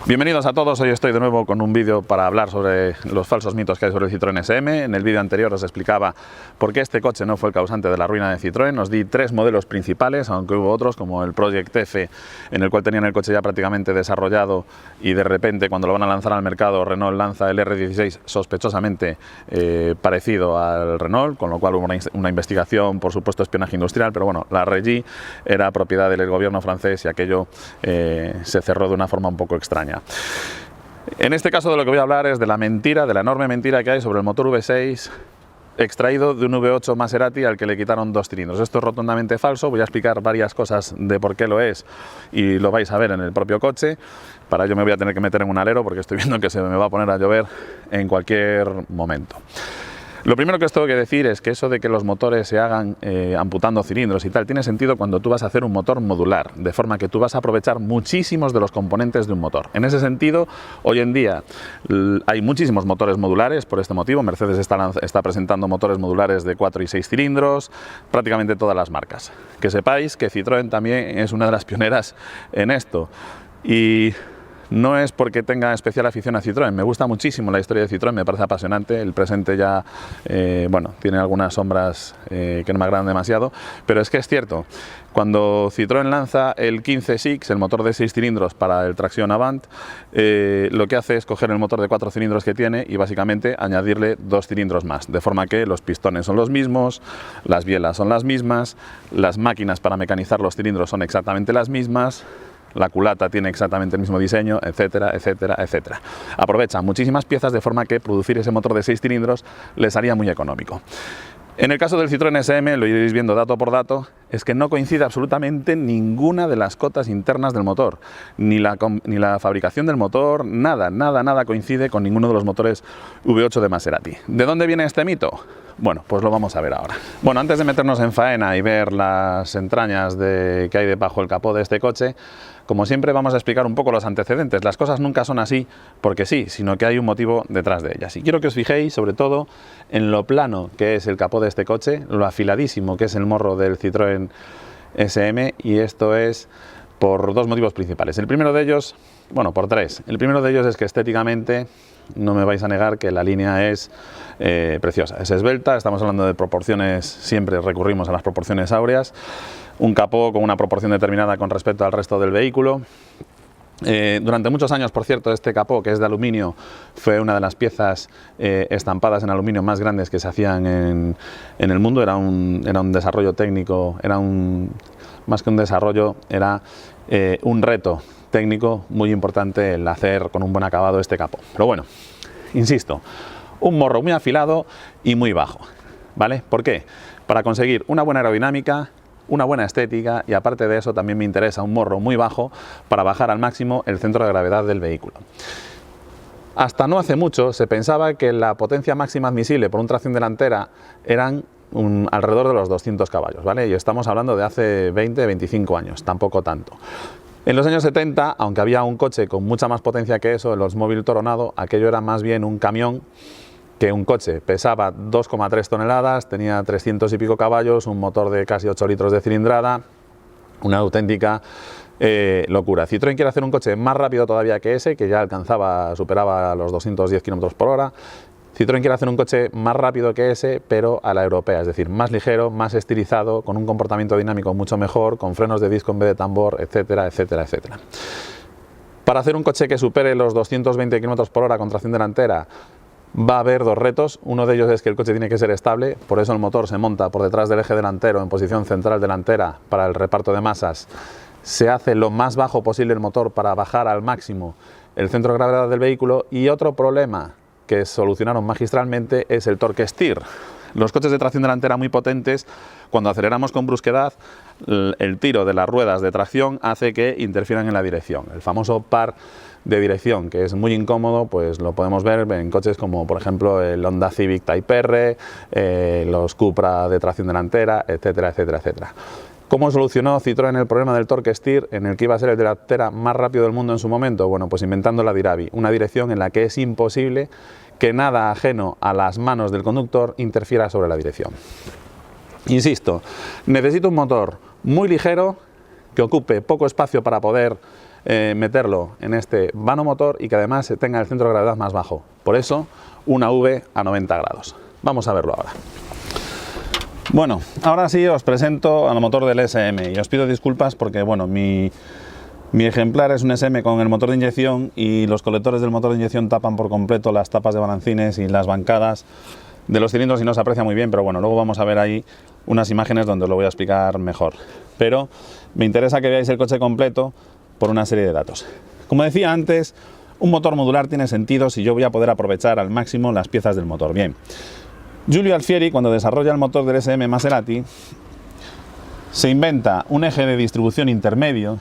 Bienvenidos a todos, hoy estoy de nuevo con un vídeo para hablar sobre los falsos mitos que hay sobre el Citroën SM. En el vídeo anterior os explicaba por qué este coche no fue el causante de la ruina de Citroën. Os di tres modelos principales, aunque hubo otros como el Project F, en el cual tenían el coche ya prácticamente desarrollado y de repente cuando lo van a lanzar al mercado Renault lanza el R16 sospechosamente parecido al Renault, con lo cual hubo una investigación, por supuesto espionaje industrial, pero bueno, la Régie era propiedad del gobierno francés y aquello se cerró de una forma un poco extraña. En este caso de lo que voy a hablar es de la mentira, de la enorme mentira que hay sobre el motor V6 extraído de un V8 Maserati al que le quitaron 2 cilindros. Esto es rotundamente falso, voy a explicar varias cosas de por qué lo es y lo vais a ver en el propio coche. Para ello me voy a tener que meter en un alero porque estoy viendo que se me va a poner a llover en cualquier momento. Lo primero que os tengo que decir es que eso de que los motores se hagan amputando cilindros y tal, tiene sentido cuando tú vas a hacer un motor modular, de forma que tú vas a aprovechar muchísimos de los componentes de un motor. En ese sentido, hoy en día hay muchísimos motores modulares, por este motivo Mercedes está presentando motores modulares de 4 y 6 cilindros, prácticamente todas las marcas. Que sepáis que Citroën también es una de las pioneras en esto. Y no es porque tenga especial afición a Citroën, me gusta muchísimo la historia de Citroën, me parece apasionante, el presente ya, bueno, tiene algunas sombras que no me agradan demasiado, pero es que es cierto, cuando Citroën lanza el 15 Six, el motor de 6 cilindros para el Traction Avant, lo que hace es coger el motor de 4 cilindros que tiene y básicamente añadirle 2 cilindros más, de forma que los pistones son los mismos, las bielas son las mismas, las máquinas para mecanizar los cilindros son exactamente las mismas, la culata tiene exactamente el mismo diseño, etcétera, etcétera, etcétera. Aprovecha muchísimas piezas de forma que producir ese motor de 6 cilindros les haría muy económico. En el caso del Citroën SM, lo iréis viendo dato por dato, es que no coincide absolutamente ninguna de las cotas internas del motor, ni la fabricación del motor, nada coincide con ninguno de los motores V8 de Maserati. ¿De dónde viene este mito? Bueno, pues lo vamos a ver ahora. Bueno, antes de meternos en faena y ver las entrañas que hay debajo del capó de este coche, como siempre vamos a explicar un poco los antecedentes. Las cosas nunca son así porque sí, sino que hay un motivo detrás de ellas. Y quiero que os fijéis sobre todo en lo plano que es el capó de este coche, lo afiladísimo que es el morro del Citroën SM, y esto es por dos motivos principales. El primero de ellos, bueno, por tres. El primero de ellos es que estéticamente no me vais a negar que la línea es preciosa, es esbelta, estamos hablando de proporciones, siempre recurrimos a las proporciones áureas, un capó con una proporción determinada con respecto al resto del vehículo. Durante muchos años, por cierto, este capó, que es de aluminio, fue una de las piezas estampadas en aluminio más grandes que se hacían en el mundo. Era un desarrollo técnico, más que un desarrollo, era un reto técnico muy importante el hacer con un buen acabado este capó. Pero bueno, insisto, un morro muy afilado y muy bajo, ¿vale? ¿Por qué? Para conseguir una buena aerodinámica, una buena estética, y aparte de eso también me interesa un morro muy bajo para bajar al máximo el centro de gravedad del vehículo. Hasta no hace mucho se pensaba que la potencia máxima admisible por un tracción delantera eran alrededor de los 200 caballos, ¿vale? Y estamos hablando de hace 20-25 años, tampoco tanto. En los años 70, aunque había un coche con mucha más potencia que eso, el Oldsmobile Toronado, aquello era más bien un camión que un coche. Pesaba 2,3 toneladas, tenía 300 y pico caballos, un motor de casi 8 litros de cilindrada, una auténtica locura. Citroën quiere hacer un coche más rápido todavía que ese, que ya superaba los 210 km por hora. Citroën quiere hacer un coche más rápido que ese, pero a la europea, es decir, más ligero, más estilizado, con un comportamiento dinámico mucho mejor, con frenos de disco en vez de tambor, etcétera, etcétera, etcétera. Para hacer un coche que supere los 220 km por hora con tracción delantera, va a haber dos retos. Uno de ellos es que el coche tiene que ser estable, por eso el motor se monta por detrás del eje delantero en posición central delantera para el reparto de masas. Se hace lo más bajo posible el motor para bajar al máximo el centro de gravedad del vehículo. Y otro problema que solucionaron magistralmente es el torque steer. Los coches de tracción delantera muy potentes, cuando aceleramos con brusquedad, el tiro de las ruedas de tracción hace que interfieran en la dirección. El famoso par de dirección, que es muy incómodo, pues lo podemos ver en coches como por ejemplo el Honda Civic Type R, los Cupra de tracción delantera, etcétera, etcétera, etcétera. ¿Cómo solucionó Citroën el problema del torque steer, en el que iba a ser el delantera más rápido del mundo en su momento? Bueno, pues inventando la Diravi, una dirección en la que es imposible que nada ajeno a las manos del conductor interfiera sobre la dirección. Insisto, necesito un motor muy ligero, que ocupe poco espacio para poder meterlo en este vano motor y que además tenga el centro de gravedad más bajo. Por eso, una V a 90 grados. Vamos a verlo ahora. Bueno, ahora sí os presento al motor del SM y os pido disculpas porque, bueno, mi ejemplar es un SM con el motor de inyección y los colectores del motor de inyección tapan por completo las tapas de balancines y las bancadas de los cilindros y no se aprecia muy bien, pero bueno, luego vamos a ver ahí unas imágenes donde os lo voy a explicar mejor. Pero me interesa que veáis el coche completo por una serie de datos. Como decía antes, un motor modular tiene sentido si yo voy a poder aprovechar al máximo las piezas del motor. Bien, Giulio Alfieri, cuando desarrolla el motor del SM Maserati, se inventa un eje de distribución intermedio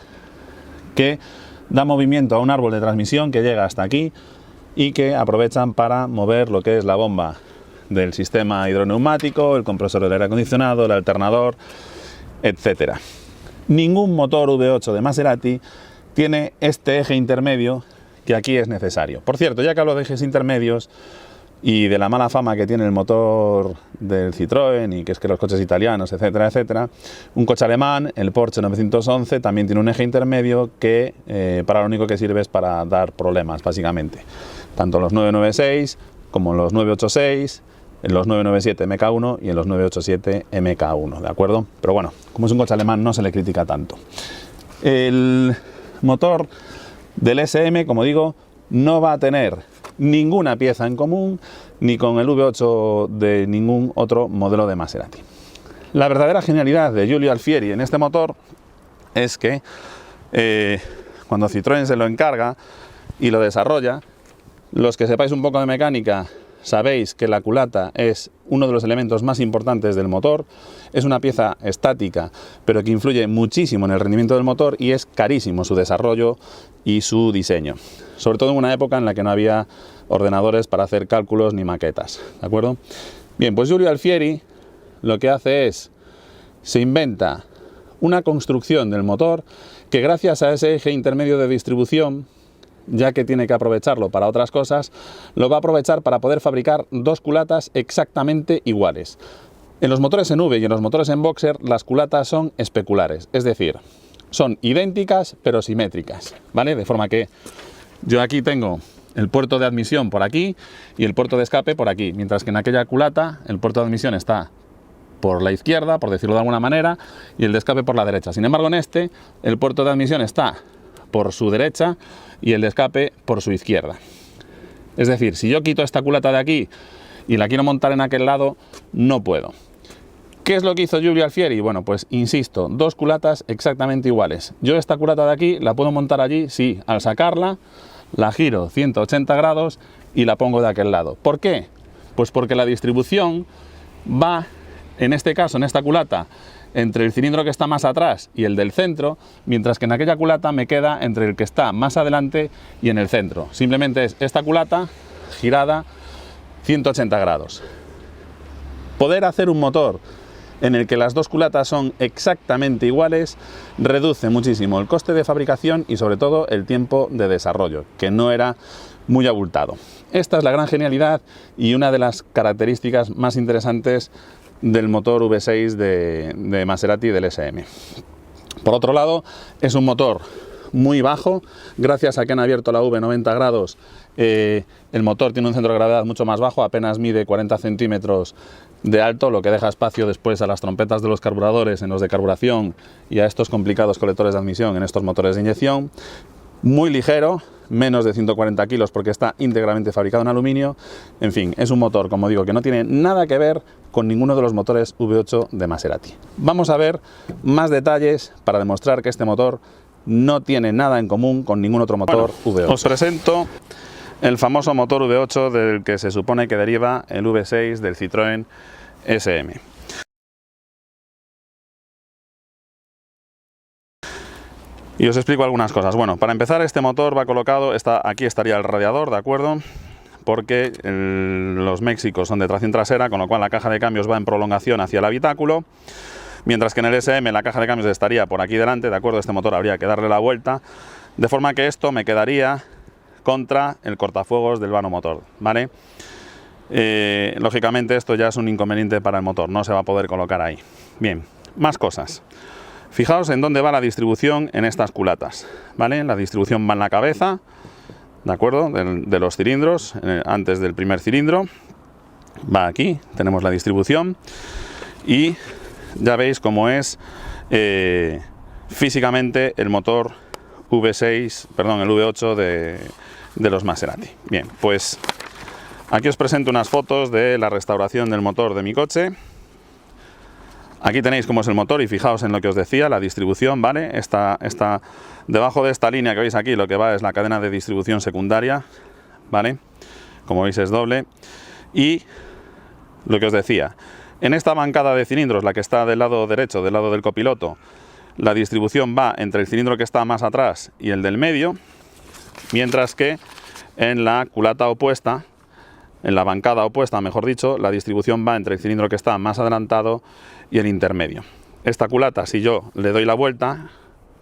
que da movimiento a un árbol de transmisión que llega hasta aquí y que aprovechan para mover lo que es la bomba del sistema hidroneumático, el compresor del aire acondicionado, el alternador, etc. Ningún motor V8 de Maserati tiene este eje intermedio que aquí es necesario. Por cierto, ya que hablo de ejes intermedios y de la mala fama que tiene el motor del Citroën y que es que los coches italianos, etcétera, etcétera, un coche alemán, el Porsche 911, también tiene un eje intermedio que para lo único que sirve es para dar problemas, básicamente. Tanto los 996 como los 986, en los 997 MK1 y en los 987 MK1, ¿de acuerdo? Pero bueno, como es un coche alemán no se le critica tanto. El motor del SM, como digo, no va a tener ninguna pieza en común ni con el V8 de ningún otro modelo de Maserati. La verdadera genialidad de Giulio Alfieri en este motor es que cuando Citroën se lo encarga y lo desarrolla, los que sepáis un poco de mecánica sabéis que la culata es uno de los elementos más importantes del motor, es una pieza estática pero que influye muchísimo en el rendimiento del motor y es carísimo su desarrollo y su diseño, sobre todo en una época en la que no había ordenadores para hacer cálculos ni maquetas, ¿de acuerdo? Bien, pues Giulio Alfieri lo que hace es, se inventa una construcción del motor que gracias a ese eje intermedio de distribución, ya que tiene que aprovecharlo para otras cosas, lo va a aprovechar para poder fabricar dos culatas exactamente iguales. En los motores en V y en los motores en boxer, las culatas son especulares, es decir, son idénticas pero simétricas, ¿vale? De forma que yo aquí tengo el puerto de admisión por aquí y el puerto de escape por aquí, mientras que en aquella culata el puerto de admisión está por la izquierda, por decirlo de alguna manera, y el de escape por la derecha. Sin embargo, en este, el puerto de admisión está por su derecha y el de escape por su izquierda. Es decir, si yo quito esta culata de aquí y la quiero montar en aquel lado, no puedo. ¿Qué es lo que hizo Giulio Alfieri? Bueno, pues insisto, dos culatas exactamente iguales. Yo esta culata de aquí la puedo montar allí, sí, al sacarla, la giro 180 grados y la pongo de aquel lado. ¿Por qué? Pues porque la distribución va, en este caso, en esta culata, entre el cilindro que está más atrás y el del centro, mientras que en aquella culata me queda entre el que está más adelante y en el centro. Simplemente es esta culata girada 180 grados. Poder hacer un motor en el que las dos culatas son exactamente iguales reduce muchísimo el coste de fabricación y sobre todo el tiempo de desarrollo, que no era muy abultado. Esta es la gran genialidad y una de las características más interesantes del motor V6 de Maserati del SM. Por otro lado, es un motor muy bajo, gracias a que han abierto la V 90 grados, el motor tiene un centro de gravedad mucho más bajo, apenas mide 40 centímetros de alto, lo que deja espacio después a las trompetas de los carburadores en los de carburación y a estos complicados colectores de admisión en estos motores de inyección. Muy ligero, menos de 140 kilos porque está íntegramente fabricado en aluminio. En fin, es un motor, como digo, que no tiene nada que ver con ninguno de los motores V8 de Maserati. Vamos a ver más detalles para demostrar que este motor no tiene nada en común con ningún otro motor V8. Os presento el famoso motor V8 del que se supone que deriva el V6 del Citroën SM. Y os explico algunas cosas. Bueno, para empezar, este motor va colocado, aquí estaría el radiador, ¿de acuerdo? Porque los Méxicos son de tracción trasera, con lo cual la caja de cambios va en prolongación hacia el habitáculo, mientras que en el SM la caja de cambios estaría por aquí delante, ¿de acuerdo? Este motor habría que darle la vuelta, de forma que esto me quedaría contra el cortafuegos del vano motor, ¿vale? Lógicamente esto ya es un inconveniente para el motor, no se va a poder colocar ahí. Bien, más cosas. Fijaos en dónde va la distribución en estas culatas, ¿vale? La distribución va en la cabeza, ¿de acuerdo? De los cilindros, antes del primer cilindro. Va aquí, tenemos la distribución y ya veis cómo es físicamente el motor V6, perdón, el V8 de los Maserati. Bien, pues aquí os presento unas fotos de la restauración del motor de mi coche. Aquí tenéis cómo es el motor y fijaos en lo que os decía, la distribución, ¿vale? Debajo de esta línea que veis aquí, lo que va es la cadena de distribución secundaria, ¿vale? Como veis es doble. Y lo que os decía, en esta bancada de cilindros, la que está del lado derecho, del lado del copiloto, la distribución va entre el cilindro que está más atrás y el del medio, mientras que en la culata opuesta, en la bancada opuesta, mejor dicho, la distribución va entre el cilindro que está más adelantado y el intermedio. Esta culata, si yo le doy la vuelta,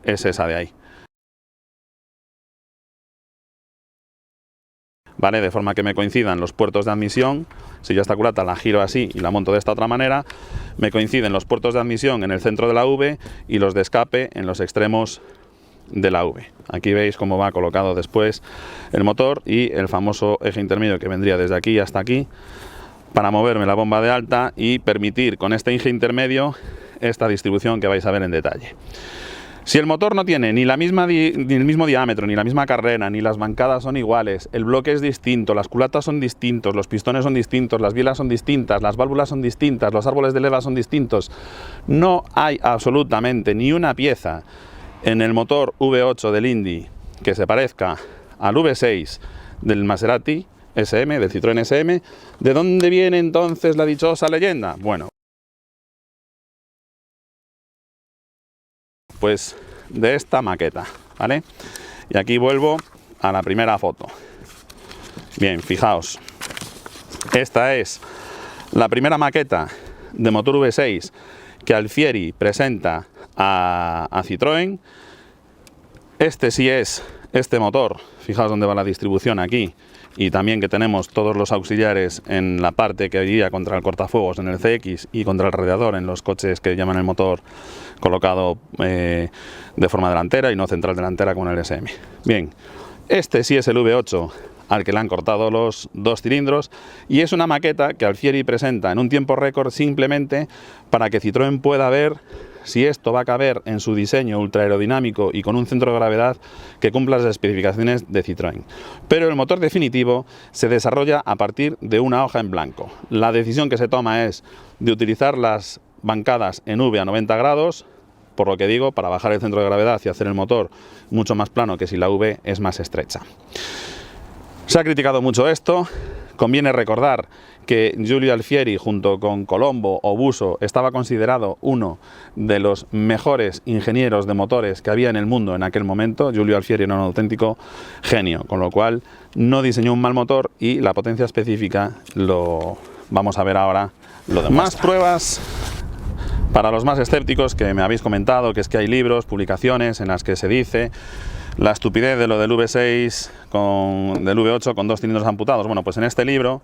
es esa de ahí. ¿Vale? De forma que me coincidan los puertos de admisión. Si yo esta culata la giro así y la monto de esta otra manera, me coinciden los puertos de admisión en el centro de la V y los de escape en los extremos de la V. Aquí veis cómo va colocado después el motor y el famoso eje intermedio que vendría desde aquí hasta aquí para moverme la bomba de alta y permitir con este eje intermedio esta distribución que vais a ver en detalle. Si el motor no tiene ni el mismo diámetro, ni la misma carrera, ni las bancadas son iguales, el bloque es distinto, las culatas son distintos, los pistones son distintos, las bielas son distintas, las válvulas son distintas, los árboles de leva son distintos, no hay absolutamente ni una pieza en el motor V8 del Indy que se parezca al V6 del Maserati SM, del Citroën SM, ¿de dónde viene entonces la dichosa leyenda? Bueno, pues de esta maqueta, ¿vale? Y aquí vuelvo a la primera foto. Bien, fijaos, esta es la primera maqueta de motor V6 que Alfieri presenta a Citroën. Este sí es este motor, fijaos dónde va la distribución aquí, y también que tenemos todos los auxiliares en la parte que iría contra el cortafuegos en el CX y contra el radiador en los coches que llaman el motor colocado de forma delantera y no central delantera como en el SM. Bien, este sí es el V8 al que le han cortado los dos cilindros y es una maqueta que Alfieri presenta en un tiempo récord simplemente para que Citroën pueda ver si esto va a caber en su diseño ultra aerodinámico y con un centro de gravedad que cumpla las especificaciones de Citroën. Pero el motor definitivo se desarrolla a partir de una hoja en blanco. La decisión que se toma es de utilizar las bancadas en V a 90 grados, por lo que digo, para bajar el centro de gravedad y hacer el motor mucho más plano que si la V es más estrecha. Se ha criticado mucho esto. Conviene recordar que Giulio Alfieri junto con Colombo o Busso estaba considerado uno de los mejores ingenieros de motores que había en el mundo en aquel momento. Giulio Alfieri era un auténtico genio, con lo cual no diseñó un mal motor y la potencia específica lo vamos a ver ahora. Lo demuestra. Más pruebas para los más escépticos que me habéis comentado, que es que hay libros, publicaciones en las que se dice la estupidez de lo del V6 del V8 con dos cilindros amputados. Bueno, pues en este libro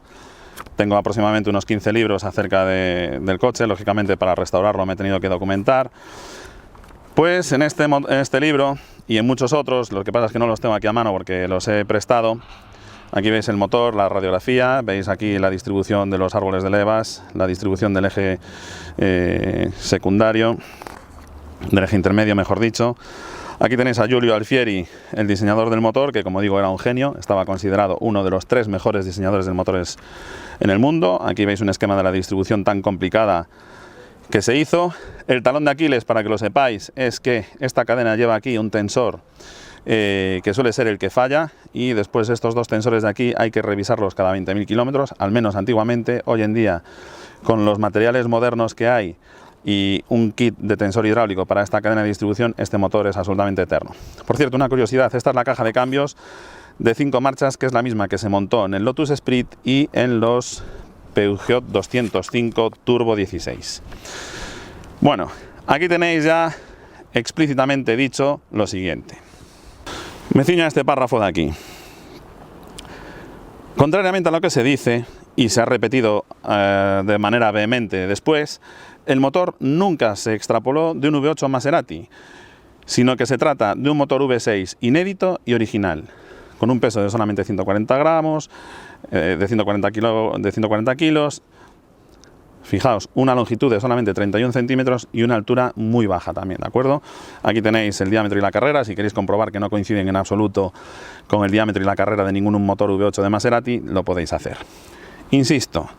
tengo aproximadamente unos 15 libros acerca del coche. Lógicamente para restaurarlo me he tenido que documentar. Pues en este libro y en muchos otros, lo que pasa es que no los tengo aquí a mano porque los he prestado. Aquí veis el motor, la radiografía, veis aquí la distribución de los árboles de levas, la distribución del eje secundario, del eje intermedio mejor dicho. Aquí tenéis a Giulio Alfieri, el diseñador del motor, que como digo era un genio, estaba considerado uno de los 3 mejores diseñadores de motores en el mundo. Aquí veis un esquema de la distribución tan complicada que se hizo. El talón de Aquiles, para que lo sepáis, es que esta cadena lleva aquí un tensor que suele ser el que falla, y después estos dos tensores de aquí hay que revisarlos cada 20.000 kilómetros, al menos antiguamente. Hoy en día, con los materiales modernos que hay y un kit de tensor hidráulico para esta cadena de distribución, este motor es absolutamente eterno. Por cierto, una curiosidad, esta es la caja de cambios de 5 marchas, que es la misma que se montó en el Lotus Esprit y en los Peugeot 205 Turbo 16. Bueno, aquí tenéis ya explícitamente dicho lo siguiente. Me ciño a este párrafo de aquí. Contrariamente a lo que se dice, y se ha repetido de manera vehemente después, el motor nunca se extrapoló de un V8 Maserati, sino que se trata de un motor V6 inédito y original, con un peso de solamente 140 gramos, de 140 kilos. Fijaos, una longitud de solamente 31 centímetros y una altura muy baja también, ¿de acuerdo? Aquí tenéis el diámetro y la carrera, si queréis comprobar que no coinciden en absoluto con el diámetro y la carrera de ningún motor V8 de Maserati, lo podéis hacer. Insisto,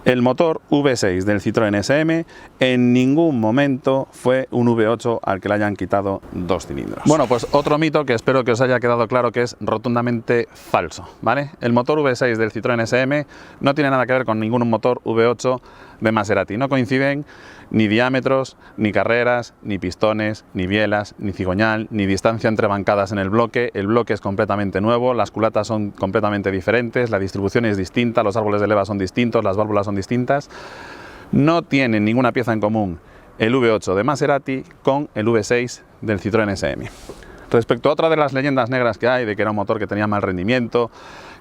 el motor V6 del Citroën SM en ningún momento fue un V8 al que le hayan quitado 2 cilindros. Bueno, pues otro mito que espero que os haya quedado claro que es rotundamente falso, ¿vale? El motor V6 del Citroën SM no tiene nada que ver con ningún motor V8 de Maserati. No coinciden ni diámetros, ni carreras, ni pistones, ni bielas, ni cigoñal, ni distancia entre bancadas en el bloque. El bloque es completamente nuevo, las culatas son completamente diferentes, la distribución es distinta, los árboles de leva son distintos, las válvulas son distintas. No tienen ninguna pieza en común el V8 de Maserati con el V6 del Citroën SM. Respecto a otra de las leyendas negras que hay, de que era un motor que tenía mal rendimiento,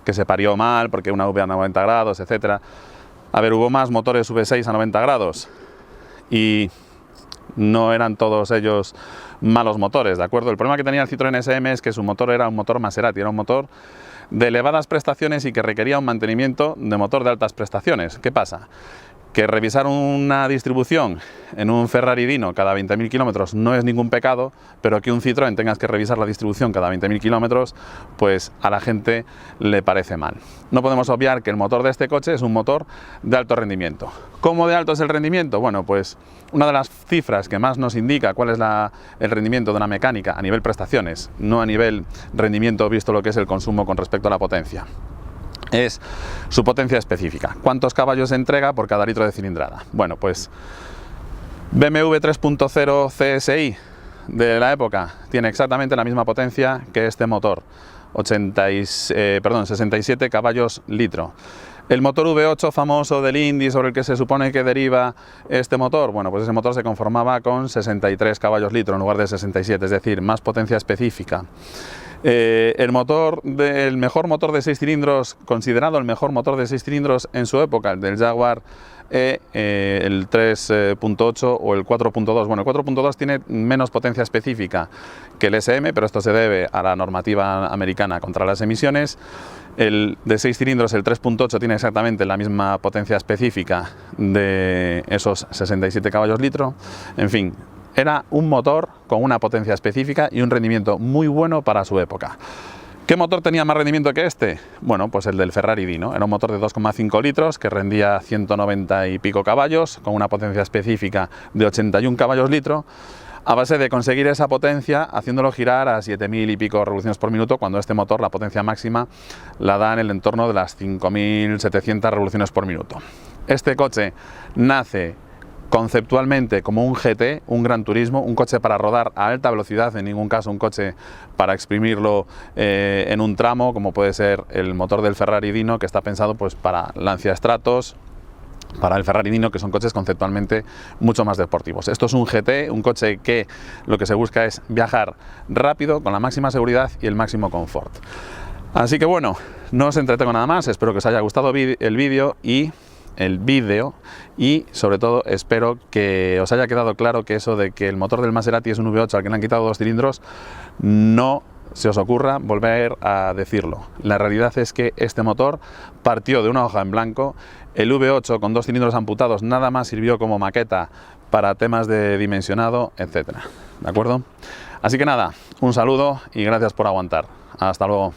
que se parió mal porque una V a 90 grados, etc. A ver, hubo más motores V6 a 90 grados y no eran todos ellos malos motores, ¿de acuerdo? El problema que tenía el Citroën SM es que su motor era un motor Maserati, era un motor de elevadas prestaciones y que requería un mantenimiento de motor de altas prestaciones. ¿Qué pasa? Que revisar una distribución en un Ferrari Dino cada 20.000 kilómetros no es ningún pecado, pero que un Citroën tengas que revisar la distribución cada 20.000 kilómetros, pues a la gente le parece mal. No podemos obviar que el motor de este coche es un motor de alto rendimiento. ¿Cómo de alto es el rendimiento? Bueno, pues una de las cifras que más nos indica cuál es el rendimiento de una mecánica a nivel prestaciones, no a nivel rendimiento visto lo que es el consumo con respecto a la potencia, es su potencia específica. ¿Cuántos caballos entrega por cada litro de cilindrada? Bueno, pues BMW 3.0 CSI de la época tiene exactamente la misma potencia que este motor, 67 caballos litro. El motor V8 famoso del Indy, sobre el que se supone que deriva este motor, bueno, pues ese motor se conformaba con 63 caballos litro en lugar de 67, es decir, más potencia específica. El mejor motor de 6 cilindros, considerado el mejor motor de 6 cilindros en su época, el del Jaguar el 3.8 o el 4.2. Bueno, el 4.2 tiene menos potencia específica que el SM, pero esto se debe a la normativa americana contra las emisiones. El de 6 cilindros, el 3.8, tiene exactamente la misma potencia específica de esos 67 caballos litro. En fin, era un motor con una potencia específica y un rendimiento muy bueno para su época. ¿Qué motor tenía más rendimiento que este? Bueno, pues el del Ferrari Dino. Era un motor de 2,5 litros que rendía 190 y pico caballos, con una potencia específica de 81 caballos litro, a base de conseguir esa potencia haciéndolo girar a 7.000 y pico revoluciones por minuto, cuando este motor la potencia máxima la da en el entorno de las 5.700 revoluciones por minuto. Este coche nace conceptualmente como un GT, un Gran Turismo, un coche para rodar a alta velocidad, en ningún caso un coche para exprimirlo en un tramo, como puede ser el motor del Ferrari Dino, que está pensado pues para Lancia Stratos, para el Ferrari Dino, que son coches conceptualmente mucho más deportivos. Esto es un GT, un coche que lo que se busca es viajar rápido, con la máxima seguridad y el máximo confort. Así que bueno, no os entretengo nada más, espero que os haya gustado el vídeo y sobre todo espero que os haya quedado claro que eso de que el motor del Maserati es un V8 al que le han quitado 2 cilindros, no se os ocurra volver a decirlo. La realidad es que este motor partió de una hoja en blanco. El V8 con 2 cilindros amputados nada más sirvió como maqueta para temas de dimensionado, etcétera. ¿De acuerdo? Así que nada, un saludo y gracias por aguantar. Hasta luego.